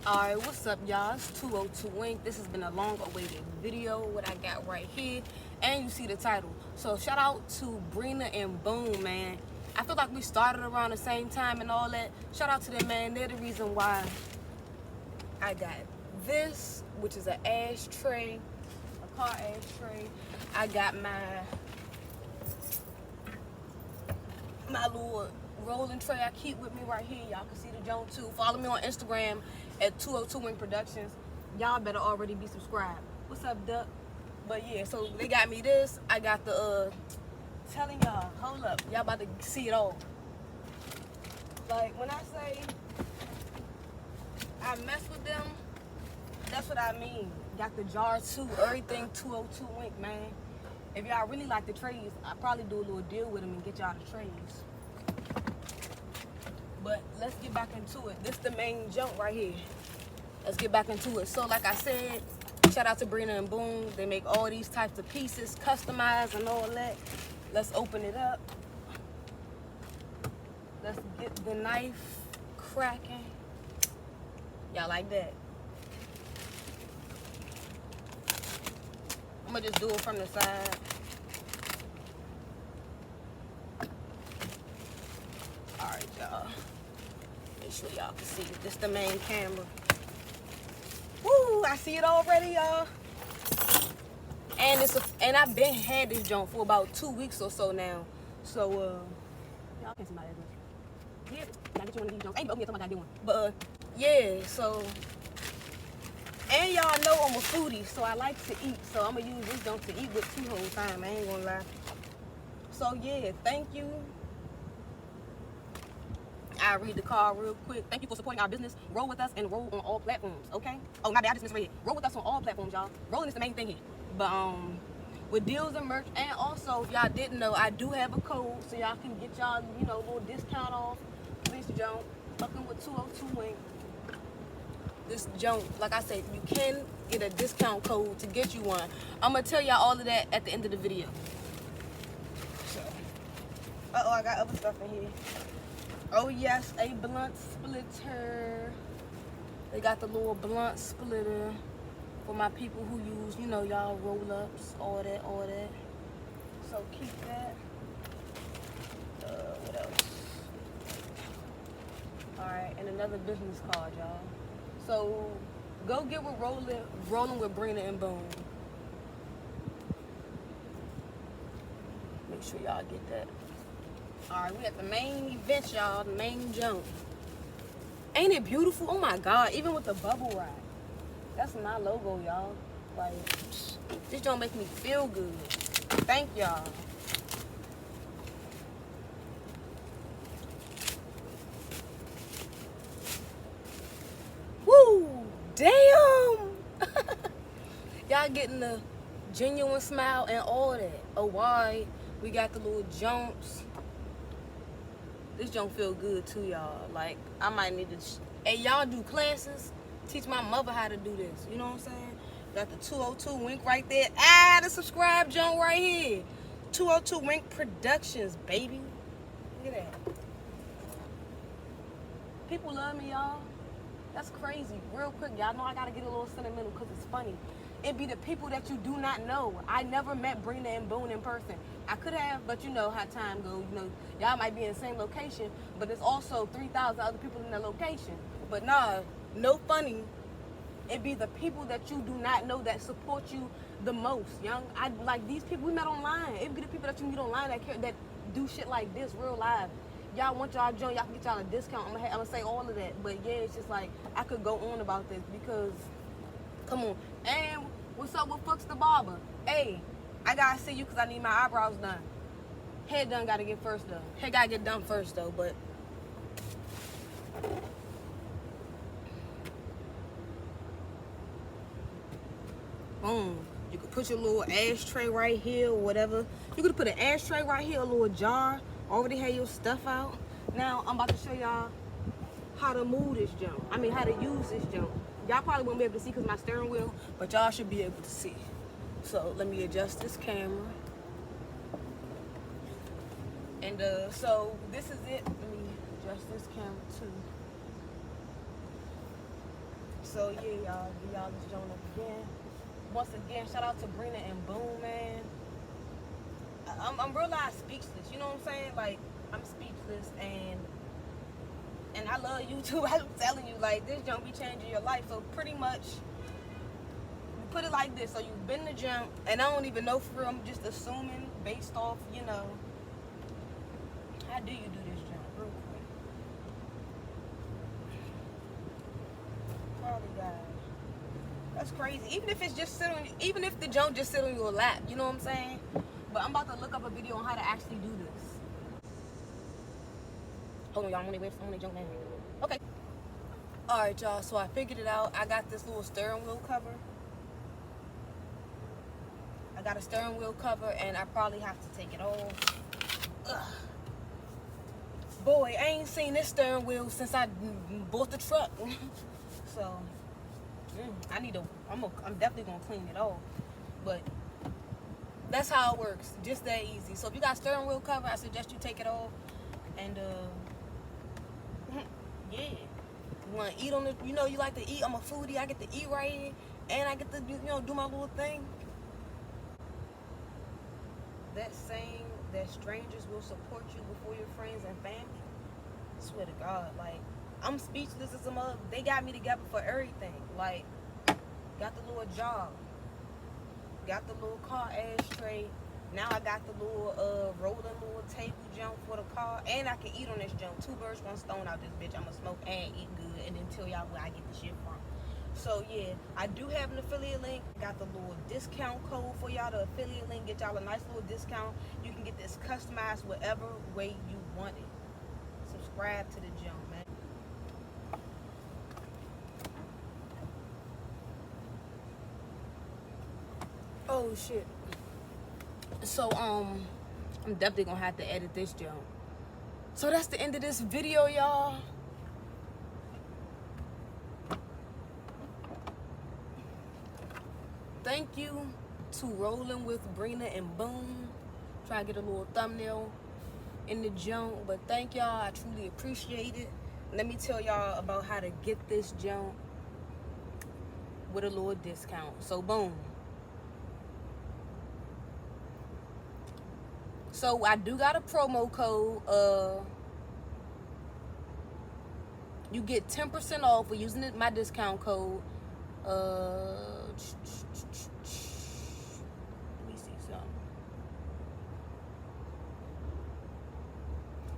Alright, what's up, y'all? It's 202 Wink. This has been a long awaited video, what I got right here. And you see the title. So shout out to Brina and Boom, man. I feel like we started around the same time and all that. Shout out to them, man. They're the reason why I got this, which is an ashtray, a car ashtray. I got my little rolling tray I keep with me right here. Y'all can see the joint too. Follow me on Instagram at 202 Wing Productions. Y'all better already be subscribed. What's up, Duck? But yeah, so they got me this. I got the telling y'all, hold up, y'all about to see it all. Like when I say I mess with them, that's what I mean. Got the jar too, everything 202 Wink, man. If y'all really like the trays, I'll probably do a little deal with them and get y'all the trays. But let's get back into it. This is the main jump right here. Let's get back into it. So like I said, shout out to Brina and Boom. They make all these types of pieces, customized and all that. Let's open it up. Let's get the knife cracking. Y'all like that? I'm gonna just do it from the side. Alright, y'all. Make sure y'all can see. This the main camera. Woo! I see it already, y'all. And I've been had this joint for about 2 weeks or so now. So y'all can see my address. Yeah, can I get you one of these joints? Ain't even open yet, something I gotta do one. But yeah, so and y'all know I'm a foodie, so I like to eat. So I'm gonna use this joint to eat with too whole time. I ain't gonna lie. So yeah, thank you. I'll read the card real quick. Thank you for supporting our business. Roll with us and roll on all platforms, okay? Oh, my bad, I just misread it. Roll with us on all platforms, y'all. Rolling is the main thing here. But with deals and merch, and also, if y'all didn't know, I do have a code, so y'all can get y'all, you know, a little discount off this junk. Fucking with 202 Wing. This junk, like I said, you can get a discount code to get you one. I'm gonna tell y'all all of that at the end of the video. So, uh-oh, I got other stuff in here. Oh yes, a blunt splitter. They got the little blunt splitter for my people who use, you know, y'all roll-ups, all that. So keep that. What else? Alright, and another business card, y'all. So go get with rolling with Brina and Boom. Make sure y'all get that. Alright, we at the main event, y'all. The main jump. Ain't it beautiful? Oh my god, even with the bubble wrap. That's my logo, y'all. Like, this don't make me feel good. Thank y'all. Woo! Damn! Y'all getting the genuine smile and all that. Oh, why? We got the little jumps. This don't feel good too, y'all. Like, I might need to. Hey, y'all do classes? Teach my mother how to do this. You know what I'm saying? Got the 202 Wink right there. Ah, the subscribe junk right here. 202 Wink Productions, baby. Look at that. People love me, y'all. That's crazy. Real quick, y'all know I gotta get a little sentimental because it's funny. It be the people that you do not know. I never met Brina and Boone in person. I could have, but you know how time goes. You know, y'all might be in the same location, but there's also 3,000 other people in that location. But nah, no funny. It be the people that you do not know that support you the most, young. I like these people we met online. It be the people that you meet online that do shit like this real live. Y'all want y'all join, y'all can get y'all a discount. I'm gonna say all of that, but yeah, it's just like I could go on about this because, come on. And what's up with Fucks the Barber? Hey, I gotta see you because I need my eyebrows done. Head done gotta get first though. Head gotta get done first though, but. Boom. You could put your little ashtray right here or whatever. You could put an ashtray right here, a little jar. Already have your stuff out. Now I'm about to show y'all how to move this junk. I mean how to use this junk. Y'all probably won't be able to see because my steering wheel, but y'all should be able to see. So let me adjust this camera. And so this is it. Let me adjust this camera too. So yeah, y'all, give y'all this joint up again. Once again, shout out to Brina and Boom, man. I'm realized speechless. You know what I'm saying? Like, I'm speechless, and I love YouTube. I'm telling you, like, this jump be changing your life. So pretty much, put it like this. So you've been to jump, and I don't even know for real. I'm just assuming based off, you know, how do you do this jump real quick? Holy God. That's crazy. Even if it's just sit on, even if the jump just sit on your lap, you know what I'm saying? But I'm about to look up a video on how to actually do this. Hold on, y'all. I'm only jump down. Okay. All right, y'all. So I figured it out. I got this little steering wheel cover. I got a steering wheel cover, and I probably have to take it off. Ugh. Boy, I ain't seen this steering wheel since I bought the truck. So I'm definitely gonna clean it off. But that's how it works, just that easy. So if you got steering wheel cover, I suggest you take it off. And yeah, you want to eat on the, you know, you like to eat. I'm a foodie. I get to eat right here, and I get to, you know, do my little thing. That saying that strangers will support you before your friends and family. I swear to God, like, I'm speechless as a mother. They got me together for everything. Like, got the little job, got the little car ashtray. Now I got the little rolling little table jump for the car, and I can eat on this jump. 2 birds, 1 stone out this bitch. I'ma smoke and eat good, and then tell y'all where I get the shit from. So yeah, I do have an affiliate link. Got the little discount code for y'all. The affiliate link get y'all a nice little discount. You can get this customized whatever way you want it. Subscribe to the jump, man. Oh shit. So I'm definitely gonna have to edit this jump. So that's the end of this video, y'all. Thank you to Rolling with Brina and Boom. Try to get a little thumbnail in the jump, but thank y'all. I truly appreciate it. Let me tell y'all about how to get this jump with a little discount. So boom. So I do got a promo code. You get 10% off for using my discount code. Let me see something.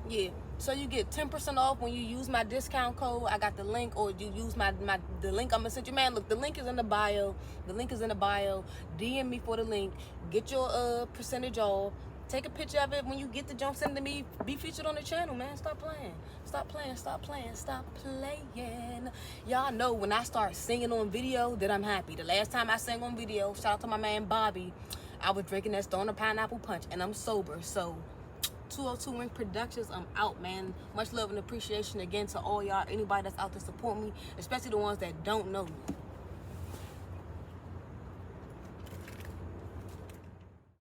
Yeah. So you get 10% off when you use my discount code. I got the link, or you use the link I'm gonna send you. Man, look, the link is in the bio. The link is in the bio. DM me for the link. Get your percentage off. Take a picture of it when you get the jump. Send it to me. Be featured on the channel, man. Stop playing. Stop playing. Stop playing. Stop playing. Y'all know when I start singing on video that I'm happy. The last time I sang on video, shout out to my man Bobby, I was drinking that Stoner Pineapple Punch, and I'm sober. So 202 Wing Productions, I'm out, man. Much love and appreciation again to all y'all, anybody that's out to support me, especially the ones that don't know me.